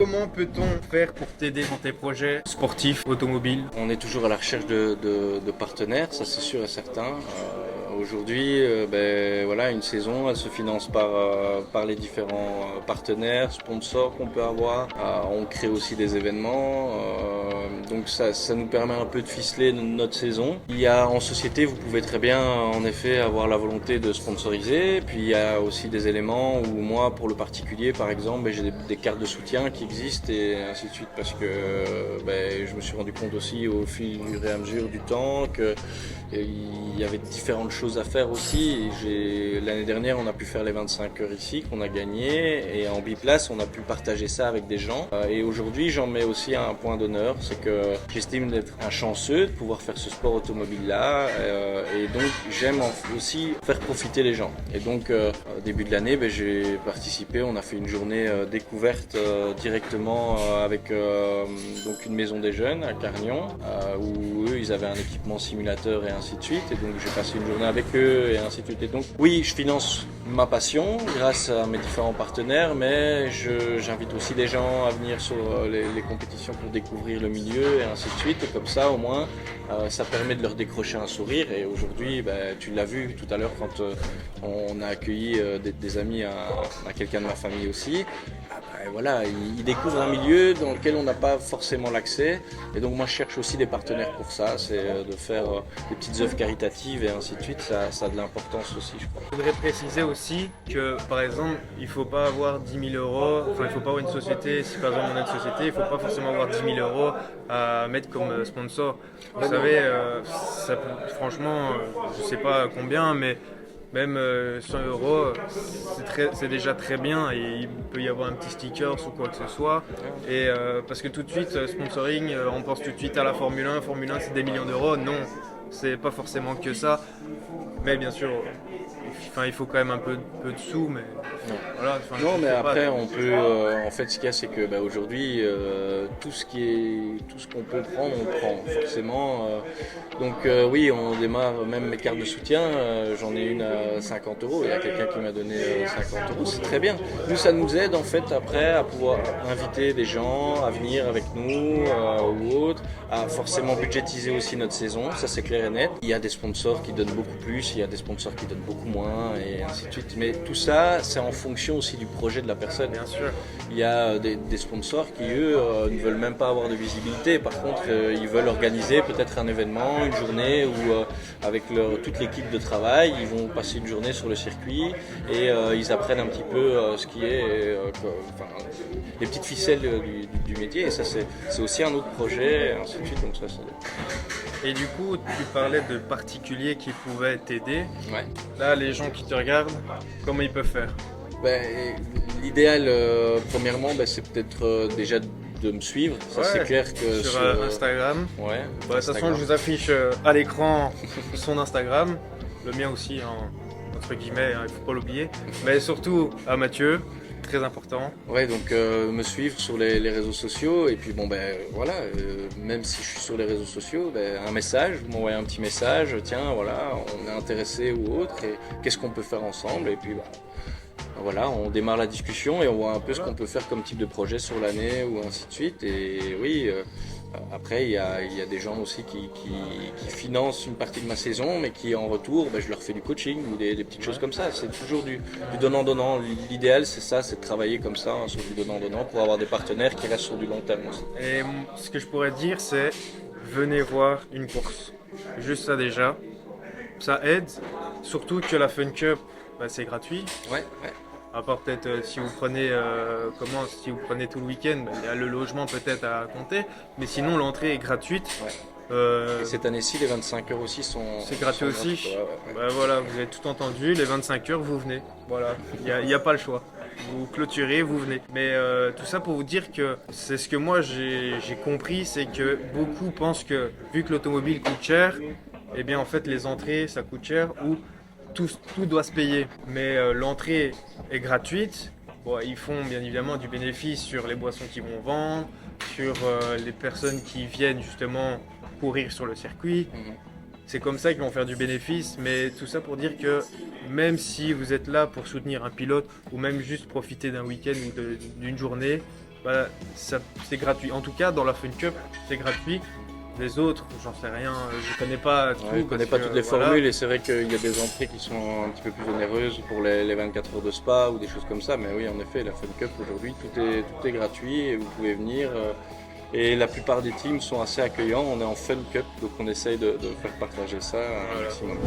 Comment peut-on faire pour t'aider dans tes projets sportifs, automobiles? On est toujours à la recherche de partenaires, ça c'est sûr et certain. Aujourd'hui, voilà, une saison, elle se finance par les différents partenaires, sponsors qu'on peut avoir. On crée aussi des événements, donc ça nous permet un peu de ficeler notre saison. Il y a en société, vous pouvez très bien en effet avoir la volonté de sponsoriser. Puis il y a aussi des éléments où moi, pour le particulier par exemple, j'ai des cartes de soutien qui existent et ainsi de suite parce que je me suis rendu compte aussi au fil et à mesure du temps que il y avait différentes choses à faire aussi. L'année dernière, on a pu faire les 25 heures ici, qu'on a gagné, et en biplace, on a pu partager ça avec des gens. Et aujourd'hui, j'en mets aussi un point d'honneur, c'est que j'estime d'être un chanceux de pouvoir faire ce sport automobile-là, et donc j'aime aussi faire profiter les gens. Et donc, au début de l'année, j'ai participé, on a fait une journée découverte directement avec donc une maison des jeunes à Carnion, où eux, ils avaient un équipement simulateur et ainsi de suite. Et donc j'ai passé une journée avec eux et ainsi de suite. Et donc oui, je finance ma passion grâce à mes différents partenaires, mais j'invite aussi des gens à venir sur les compétitions pour découvrir le milieu et ainsi de suite. Et comme ça, au moins, ça permet de leur décrocher un sourire. Et aujourd'hui, tu l'as vu tout à l'heure quand on a accueilli des amis à quelqu'un de ma famille aussi. Voilà, ils découvrent un milieu dans lequel on n'a pas forcément l'accès. Et donc moi je cherche aussi des partenaires pour ça, c'est de faire des petites œuvres caritatives et ainsi de suite, ça a de l'importance aussi je crois. Je voudrais préciser aussi que par exemple, il ne faut pas avoir 10 000 euros, enfin il ne faut pas avoir une société, si par exemple on a une société, il ne faut pas forcément avoir 10 000 euros à mettre comme sponsor. Vous savez, franchement, je ne sais pas combien, mais même 100 euros, c'est déjà très bien et il peut y avoir un petit sticker ou quoi que ce soit. Et parce que tout de suite, sponsoring, on pense tout de suite à la Formule 1. Formule 1, c'est des millions d'euros. Non, c'est pas forcément que ça. Mais bien sûr, il faut quand même un peu de sous. Mais voilà, non, mais après, on peut. En fait, ce qu'il y a, c'est que aujourd'hui, tout ce qu'on peut prendre, on prend forcément. Donc, oui, on démarre même mes cartes de soutien. J'en ai une à 50 euros. Il y a quelqu'un qui m'a donné 50 euros. C'est très bien. Nous, ça nous aide en fait après à pouvoir inviter des gens à venir avec nous ou autres, à forcément budgétiser aussi notre saison. Ça, c'est clair et net. Il y a des sponsors qui donnent beaucoup plus, il y a des sponsors qui donnent beaucoup moins et ainsi de suite. Mais tout ça, c'est en fonction aussi du projet de la personne. Bien sûr. Il y a des sponsors qui, eux, ne veulent même pas avoir de visibilité. Par contre, ils veulent organiser peut-être un événement, une journée où, avec toute l'équipe de travail, ils vont passer une journée sur le circuit et ils apprennent un petit peu ce qui est les petites ficelles du métier. Et ça, c'est aussi un autre projet, et ainsi de suite. Donc ça, et du coup, tu parlais de particuliers qui pouvaient t'aider. Ouais. Là, les gens qui te regardent, comment ils peuvent faire? L'idéal, premièrement, c'est peut-être déjà de me suivre. Ça, c'est clair que sur Instagram. Ouais. De toute façon, je vous affiche à l'écran son Instagram, le mien aussi, entre guillemets, il ne faut pas l'oublier. Mais surtout à Mathieu. Très important. Ouais, donc me suivre sur les réseaux sociaux et puis voilà, même si je suis sur les réseaux sociaux, un message, vous m'envoyez un petit message, tiens voilà, on est intéressé ou autre et qu'est-ce qu'on peut faire ensemble et puis voilà, on démarre la discussion et on voit un peu ce qu'on peut faire comme type de projet sur l'année ou ainsi de suite et oui. Après, il y a des gens aussi qui financent une partie de ma saison, mais qui en retour, je leur fais du coaching ou des petites choses comme ça. C'est toujours du donnant-donnant. L'idéal, c'est ça, c'est de travailler comme ça, sur du donnant-donnant, pour avoir des partenaires qui restent sur du long terme aussi. Et ce que je pourrais dire, c'est venez voir une course. Juste ça déjà. Ça aide, surtout que la Fun Cup, c'est gratuit. Ouais. À part peut-être si vous prenez tout le week-end, il y a le logement peut-être à compter, mais sinon l'entrée est gratuite. Ouais. Et cette année-ci, les 25 heures aussi sont. C'est gratuit aussi. Ouais. Voilà, vous avez tout entendu. Les 25 heures, vous venez. Voilà, il n'y a pas le choix. Vous clôturez, vous venez. Mais tout ça pour vous dire que c'est ce que moi j'ai compris, c'est que beaucoup pensent que vu que l'automobile coûte cher, eh bien en fait les entrées ça coûte cher ou tout doit se payer. Mais l'entrée est gratuite. Bon, ils font bien évidemment du bénéfice sur les boissons qu'ils vont vendre, sur les personnes qui viennent justement courir sur le circuit. C'est comme ça qu'ils vont faire du bénéfice, mais tout ça pour dire que même si vous êtes là pour soutenir un pilote ou même juste profiter d'un week-end ou d'une journée, bah, c'est gratuit. En tout cas, dans la Fun Cup, c'est gratuit. Les autres, j'en sais rien, je connais pas tout. Ouais, je connais pas toutes les formules et c'est vrai qu'il y a des entrées qui sont un petit peu plus onéreuses pour les 24 heures de spa ou des choses comme ça. Mais oui, en effet, la Fun Cup aujourd'hui, tout est gratuit et vous pouvez venir. Et la plupart des teams sont assez accueillants. On est en Fun Cup, donc on essaye de faire partager ça un maximum.